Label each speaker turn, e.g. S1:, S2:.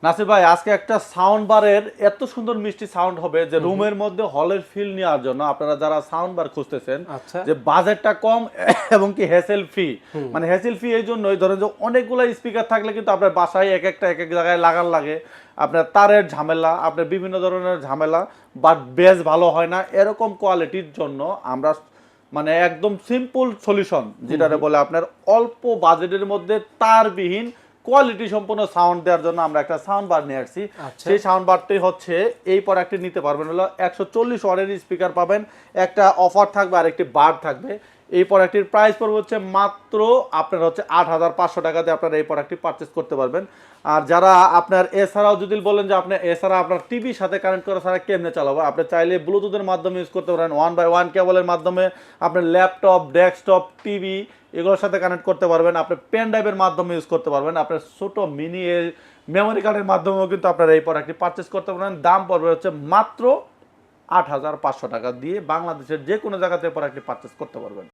S1: নাসির ভাই আজকে একটা সাউন্ড বারের এত সুন্দর মিষ্টি সাউন্ড হবে যে রুমের মধ্যে হলের ফিল নেওয়ার জন্য আপনারা যারা সাউন্ড বার খুঁজতেছেন
S2: আচ্ছা।
S1: যে বাজেটটা কম এবং কি হ্যাসেল ফ্রি।
S2: হুম।
S1: মানে হ্যাসেল ফ্রি এই জন্যই ধরেন যে অনেকগুলো স্পিকার থাকলে কিন্তু আপনার বাসায় এক একটা এক এক জায়গায় লাগার লাগে, আপনার তারের ঝামেলা, আপনার বিভিন্ন ধরনের ঝামেলা, বাট বেস ভালো হয় না। এরকম কোয়ালিটির জন্য আমরা মানে একদম সিম্পল সলিউশন যেটারে বলে আপনার অল্প বাজেটের মধ্যে তারবিহীন কোয়ালিটি সম্পন্ন সাউন্ড দেওয়ার জন্য আমরা একটা সাউন্ড বার নিয়ে আসছি।
S2: আচ্ছা।
S1: সেই সাউন্ড বারটি হচ্ছে এই প্রোডাক্টটি নিতে পারবেন হলো 140 ওয়াটের স্পিকার পাবেন, একটা অফার থাকবে আর একটি বার থাকবে। এই প্রোডাক্টটির প্রাইস পড়বে হচ্ছে মাত্র আপনার হচ্ছে 8,500 টাকাতে আপনারা এই প্রোডাক্টটি পারচেস করতে পারবেন। আর যারা আপনার এছাড়াও যদি বলেন যে আপনি এছাড়া আপনার টিভির সাথে কানেক্ট করা ছাড়া কেমনে চালাবো, আপনি চাইলে ব্লুটুথের মাধ্যমে ইউজ করতে পারেন, 1x1 কেবলের মাধ্যমে আপনার ল্যাপটপ, ডেস্কটপ, টিভি এগুলোর সাথে কানেক্ট করতে পারবেন, আপনি পেন ড্রাইভের মাধ্যমে ইউজ করতে পারবেন, আপনার ছোট মিনি মেমোরি কার্ডের মাধ্যমেও কিন্তু আপনারা এই প্রোডাক্টটি পারচেস করতে পারেন। দাম পড়বে হচ্ছে মাত্র 8,500 টাকা দিয়ে বাংলাদেশের যে কোনো জায়গাতে প্রোডাক্টটি পারচেস করতে পারবেন।